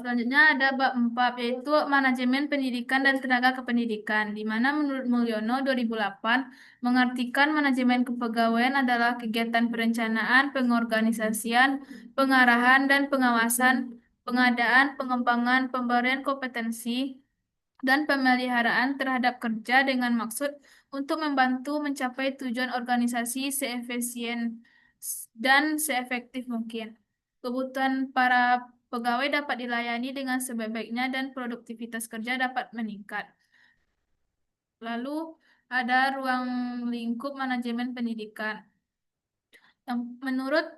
Selanjutnya ada bab 4 yaitu manajemen pendidikan dan tenaga kependidikan, di mana menurut Mulyono 2008 mengartikan manajemen kepegawaian adalah kegiatan perencanaan, pengorganisasian, pengarahan dan pengawasan, pengadaan, pengembangan, pemberian kompetensi, dan pemeliharaan terhadap kerja dengan maksud untuk membantu mencapai tujuan organisasi seefisien dan seefektif mungkin. Kebutuhan para pegawai dapat dilayani dengan sebaik-baiknya dan produktivitas kerja dapat meningkat. Lalu ada ruang lingkup manajemen pendidikan. Menurut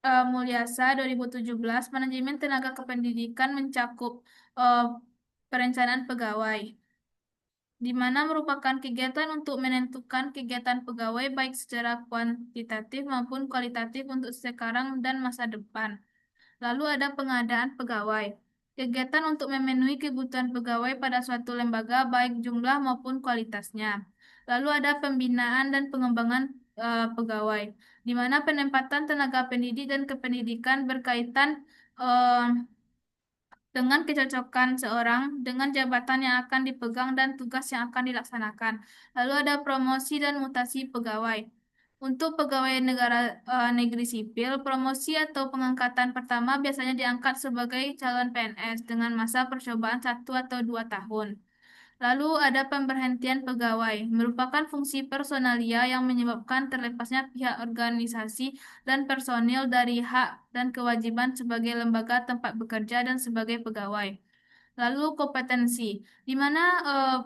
Mulyasa 2017, manajemen tenaga kependidikan mencakup eh, perencanaan pegawai, di mana merupakan kegiatan untuk menentukan kegiatan pegawai baik secara kuantitatif maupun kualitatif untuk sekarang dan masa depan. Lalu ada pengadaan pegawai. Kegiatan untuk memenuhi kebutuhan pegawai pada suatu lembaga baik jumlah maupun kualitasnya. Lalu ada pembinaan dan pengembangan pegawai, di mana penempatan tenaga pendidik dan kependidikan berkaitan eh, dengan kecocokan seorang dengan jabatan yang akan dipegang dan tugas yang akan dilaksanakan. Lalu ada promosi dan mutasi pegawai. Untuk pegawai negeri sipil, promosi atau pengangkatan pertama biasanya diangkat sebagai calon PNS dengan masa percobaan 1 atau 2 tahun. Lalu ada pemberhentian pegawai, merupakan fungsi personalia yang menyebabkan terlepasnya pihak organisasi dan personil dari hak dan kewajiban sebagai lembaga tempat bekerja dan sebagai pegawai. Lalu kompetensi, di mana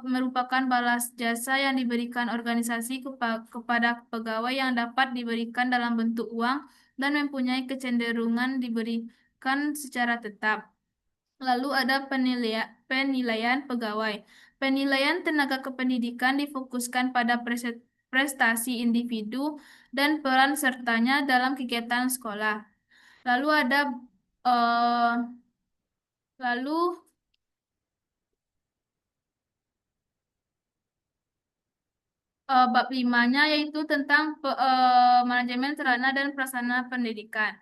merupakan balas jasa yang diberikan organisasi kepada pegawai yang dapat diberikan dalam bentuk uang dan mempunyai kecenderungan diberikan secara tetap. Lalu ada penilaian pegawai. Penilaian tenaga kependidikan difokuskan pada prestasi individu dan peran sertanya dalam kegiatan sekolah. Lalu ada eh, lalu bab limanya yaitu tentang manajemen sarana dan prasarana pendidikan.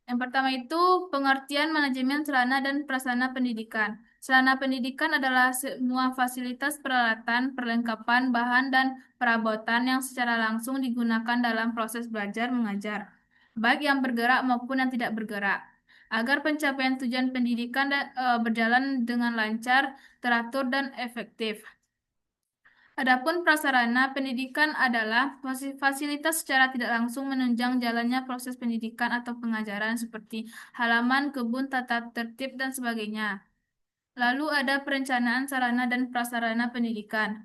Yang pertama itu pengertian manajemen sarana dan prasarana pendidikan. Sarana pendidikan adalah semua fasilitas peralatan, perlengkapan, bahan, dan perabotan yang secara langsung digunakan dalam proses belajar mengajar, baik yang bergerak maupun yang tidak bergerak, agar pencapaian tujuan pendidikan berjalan dengan lancar, teratur, dan efektif. Adapun prasarana pendidikan adalah fasilitas secara tidak langsung menunjang jalannya proses pendidikan atau pengajaran seperti halaman, kebun, tata tertib, dan sebagainya. Lalu ada perencanaan sarana dan prasarana pendidikan.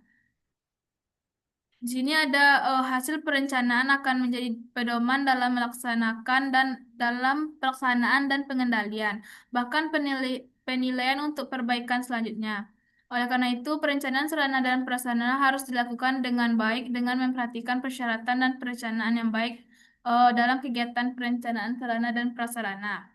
Di sini ada hasil perencanaan akan menjadi pedoman dalam melaksanakan dan dalam pelaksanaan dan pengendalian, bahkan penilaian untuk perbaikan selanjutnya. Oleh karena itu, perencanaan sarana dan prasarana harus dilakukan dengan baik dengan memperhatikan persyaratan dan perencanaan yang baik dalam kegiatan perencanaan sarana dan prasarana.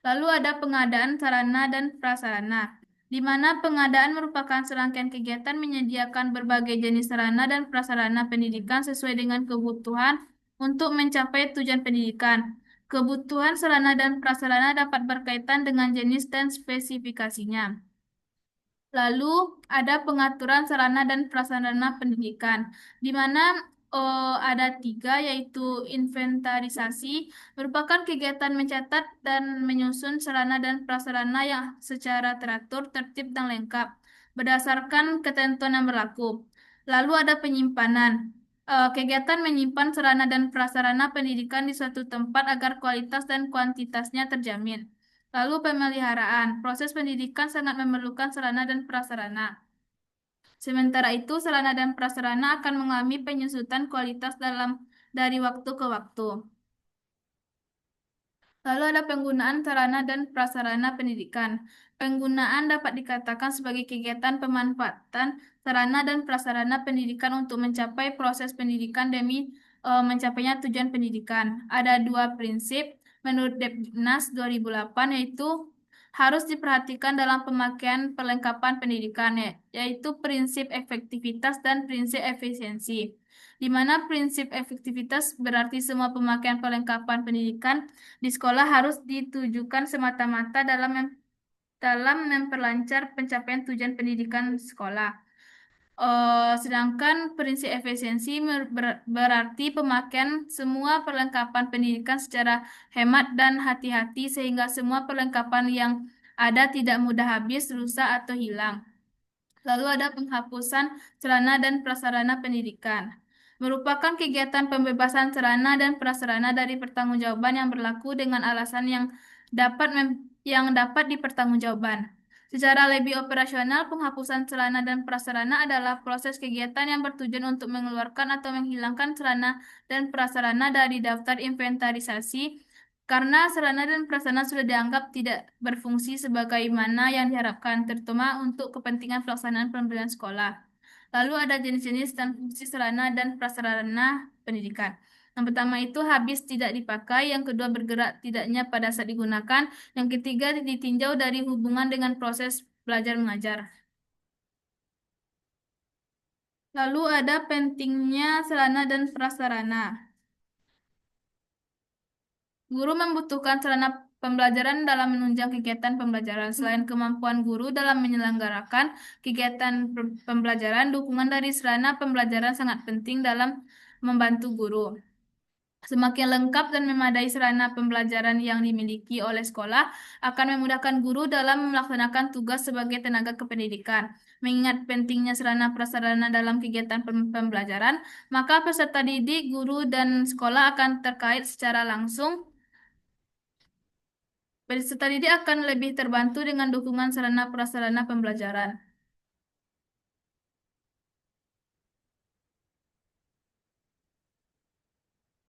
Lalu ada pengadaan sarana dan prasarana, di mana pengadaan merupakan serangkaian kegiatan menyediakan berbagai jenis sarana dan prasarana pendidikan sesuai dengan kebutuhan untuk mencapai tujuan pendidikan. Kebutuhan sarana dan prasarana dapat berkaitan dengan jenis dan spesifikasinya. Lalu ada pengaturan sarana dan prasarana pendidikan, di mana ada 3, yaitu inventarisasi, merupakan kegiatan mencatat dan menyusun sarana dan prasarana yang secara teratur, tertib, dan lengkap, berdasarkan ketentuan yang berlaku. Lalu ada penyimpanan. Kegiatan menyimpan sarana dan prasarana pendidikan di suatu tempat agar kualitas dan kuantitasnya terjamin. Lalu pemeliharaan. Proses pendidikan sangat memerlukan sarana dan prasarana. Sementara itu, sarana dan prasarana akan mengalami penyusutan kualitas dari waktu ke waktu. Lalu ada penggunaan sarana dan prasarana pendidikan. Penggunaan dapat dikatakan sebagai kegiatan pemanfaatan sarana dan prasarana pendidikan untuk mencapai proses pendidikan demi mencapainya tujuan pendidikan. Ada 2 prinsip menurut Depdiknas 2008, yaitu harus diperhatikan dalam pemakaian perlengkapan pendidikan, yaitu prinsip efektivitas dan prinsip efisiensi. di mana prinsip efektivitas berarti semua pemakaian perlengkapan pendidikan di sekolah harus ditujukan semata-mata dalam memperlancar pencapaian tujuan pendidikan sekolah. Sedangkan prinsip efisiensi berarti pemakaian semua perlengkapan pendidikan secara hemat dan hati-hati sehingga semua perlengkapan yang ada tidak mudah habis, rusak, atau hilang. Lalu ada penghapusan celana dan prasarana pendidikan. Merupakan kegiatan pembebasan celana dan prasarana dari pertanggungjawaban yang berlaku dengan alasan yang dapat dipertanggungjawabkan. Secara lebih operasional, penghapusan celana dan prasarana adalah proses kegiatan yang bertujuan untuk mengeluarkan atau menghilangkan celana dan prasarana dari daftar inventarisasi karena sarana dan prasarana sudah dianggap tidak berfungsi sebagaimana yang diharapkan, terutama untuk kepentingan pelaksanaan pembelajaran sekolah. Lalu ada jenis-jenis dan fungsi sarana dan prasarana pendidikan. Yang pertama itu habis tidak dipakai, yang kedua bergerak tidaknya pada saat digunakan, yang ketiga ditinjau dari hubungan dengan proses belajar mengajar. Lalu ada pentingnya sarana dan prasarana. Guru membutuhkan sarana pembelajaran dalam menunjang kegiatan pembelajaran. Selain kemampuan guru dalam menyelenggarakan kegiatan pembelajaran, dukungan dari sarana pembelajaran sangat penting dalam membantu guru. Semakin lengkap dan memadai sarana pembelajaran yang dimiliki oleh sekolah akan memudahkan guru dalam melaksanakan tugas sebagai tenaga kependidikan. Mengingat pentingnya sarana prasarana dalam kegiatan pembelajaran, maka peserta didik, guru, dan sekolah akan terkait secara langsung. Peserta didik akan lebih terbantu dengan dukungan sarana prasarana pembelajaran.